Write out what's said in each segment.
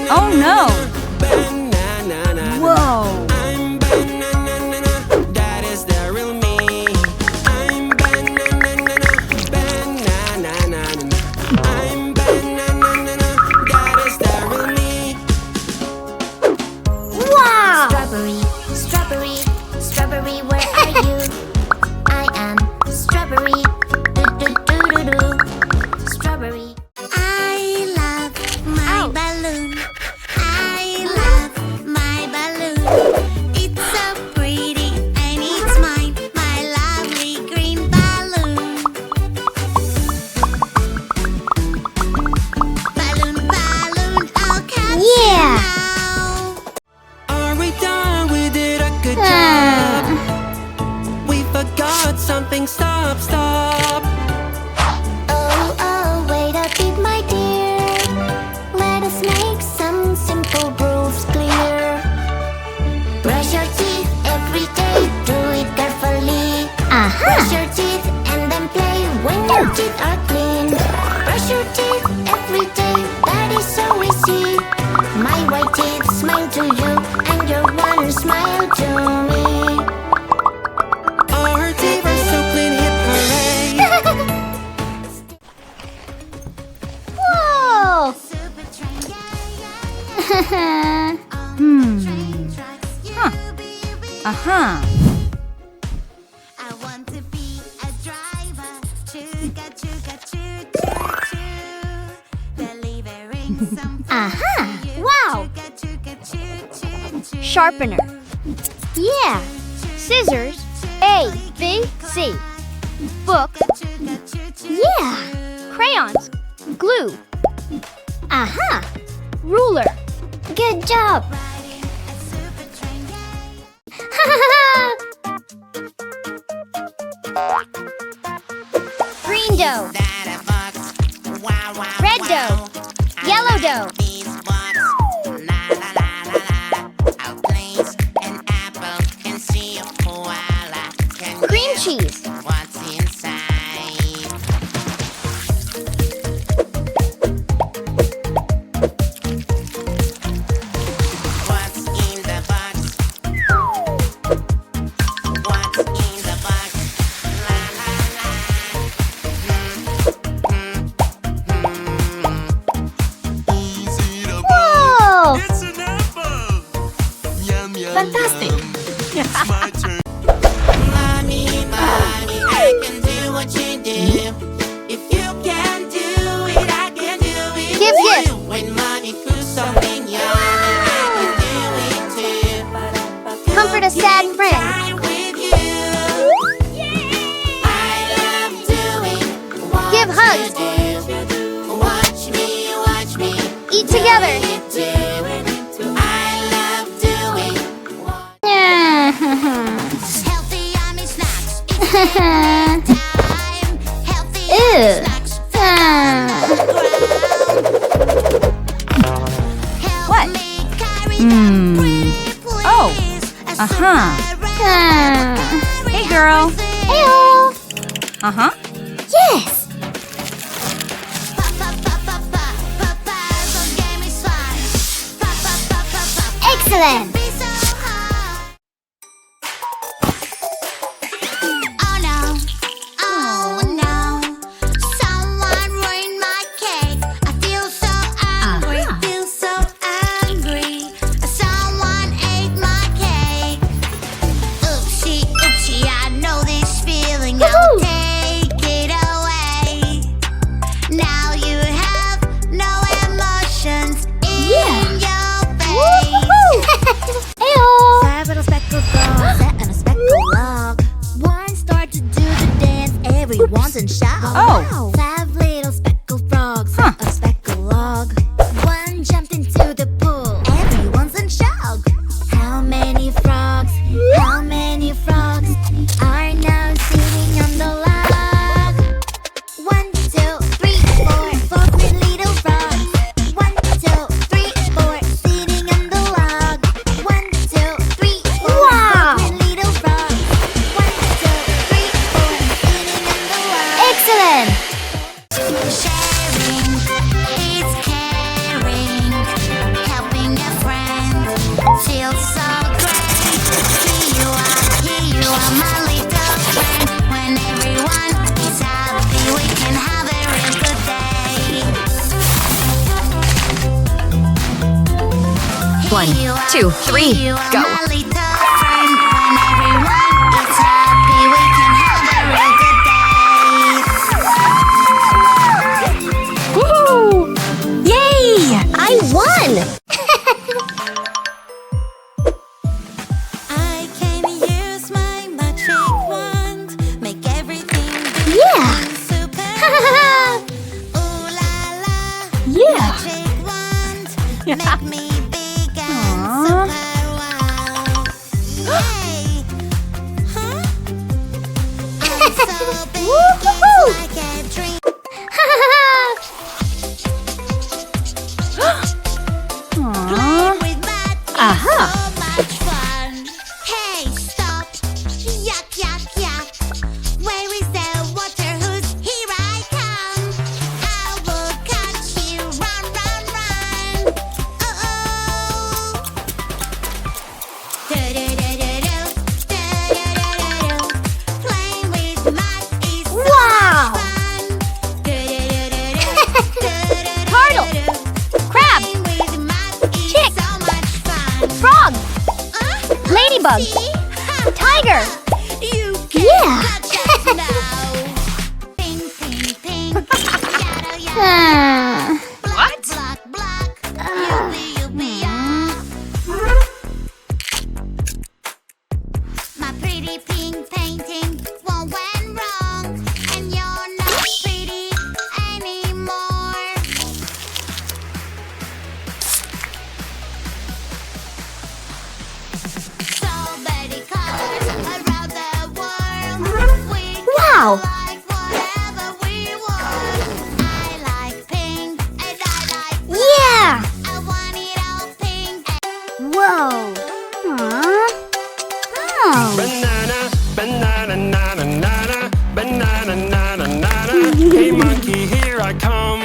Oh no! Whoa! That is the real me. I'm banana. I'm banana. That is the real me. Wow! Strawberry, strawberry, where are you? I am strawberry. Strawberry. I love my balloon. I love my balloon. It's so pretty and it's mine, my lovely green balloon. Balloon, balloon, I'll catch you now. Are we done? We did a good job. We forgot something. Stop, stop. Oh, oh, wait a bit, my dear. Let us make some simple rules clear. Brush your teeth every day, do it carefully. Brush your teeth and then play when your teeth are clean. Brush your teeth every day, that is so easy. My white teeth smile to you, and your one smile to me. Our teeth are so clean, hip hooray. Whoa! Super train, yeah. Train tracks, you be. Uh-huh. I want to be a driver. Choo-ga, choo-ga, choo, choo, choo. Delivering some Aha! Wow! choo-ga, choo-ga, choo, choo, choo. Sharpener. Yeah. Scissors. A, B, C. Book. Choo-ga, choo, choo, Yeah. Crayons. Glue. Aha! Ruler. Good job. riding a super train, yeah. Green dough. Red dough. Yellow dough. Cream cheese. What's inside? What's in the box? What's in the box? La la la. Easy to Whoa! It's an apple. Yum yum. Fantastic. It's my turn. Mommy, mommy, I can do what you do. If you can do it, I can do it Give too. gift. When mommy cooks something yummy, I can do it too. Comfort a sad friend. Time with you. I love doing what Give hugs. you do. Watch me Eat together. do. I love doing what Healthy, yummy snacks. It's time. Healthy, yummy Ew. snacks. What? Oh. Uh-huh. Hey, girl. Heyo. Uh-huh. Yes. Excellent. Oh no, oh no, someone ruined my cake. I feel so angry, feel so angry. Someone ate my cake. Oopsie, oopsie, I know this feeling. I'll Woohoo! take it away. Now you have no emotions in Yeah. your face. Woo-hoo-hoo. 1, 2, 3, go. My little friend, when everyone is happy, we can have a real good day. Woohoo! Yay! I won! I can use my magic wand, make everything Yeah. super. Ooh la la, Yeah. magic wand, make me big and Aw. super wow. Yay! Huh? I'm so big, Woo-hoo-hoo. it's like a dream. Aww. With that is Aha. so much fun. Hey, stop! Yuck, yuck, yuck! Where is the water hose? Here I come! I will catch you! Run, run, run! Uh-oh! Do-do-do-do-do, do-do-do-do-do. Playing with mud is so Wow. much fun. Do-do-do-do-do, do-do-do-do-do. Turtle. Crab. Playing with mud is Chick. so much fun. Frog! Huh? Ladybug! See? Tiger! You can't Yeah. touch us now. Ping, ping, ping. Shadow, shadow. Ah. Block, block, block. Yuppie, yuppie, yup. My pretty pink painting won't went wrong, and you're not pretty anymore. So many colors around the world. We can Wow. like whatever we want. I like pink and I like blue. Yeah! I want it all pink. Whoa! Huh? Oh! Banana, banana, nana, nana, banana, nana, nana. Hey monkey, here I come.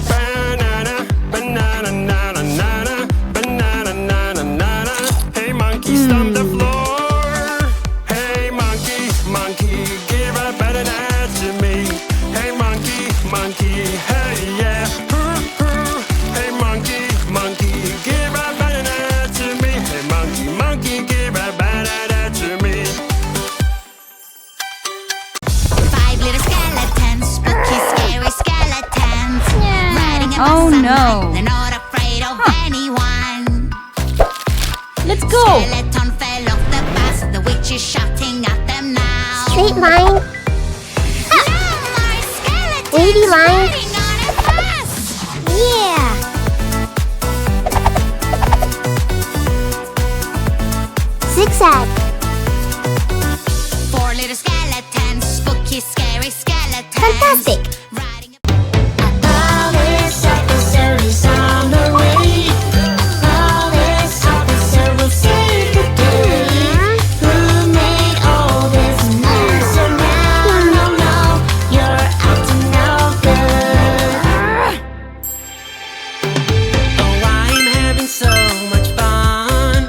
Banana, banana, nana, nana, banana, nana, nana. Hey monkey, stomp the floor. Hey monkey, monkey, give a banana to me. Hey monkey, monkey, hey yeah. Hey monkey, monkey, give a banana to me. Hey monkey, monkey, give a banana to me. 5 little skeletons, spooky, scary skeletons. Riding a bus Oh, at no. night, they're not afraid of anyone. Let's go. Skeleton fell off the bus, the witch is shouting at them now. Straight line. No more skeletons Wavy line. riding on a bus. Yeah! Zigzag. 4 little skeletons, spooky, scary skeletons. Fantastic. Riding a All this officer is on the way. All this officer will save the day. Who made all this mess? So now, no, no, you're out to no good. Oh, I'm having so much fun.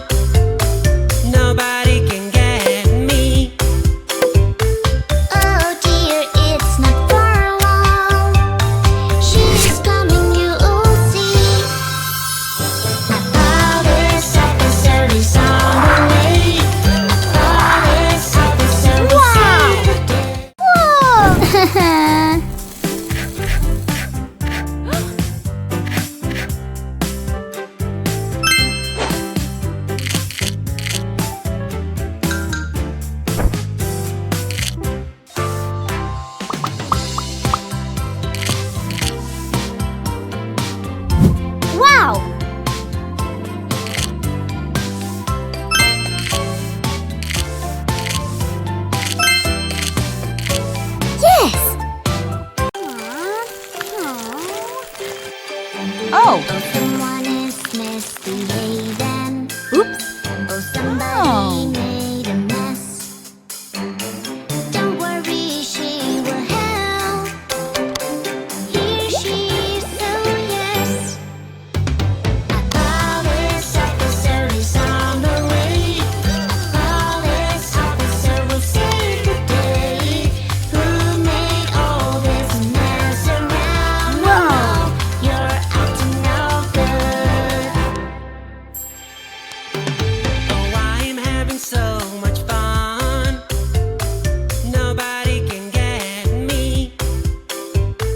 Nobody can get me. Oh dear, it's not for long. She's coming, you'll see. All this officer is on the way. All this officer will save the day. Whoa! Wow! Yes! Oh, Someone is misbehaving.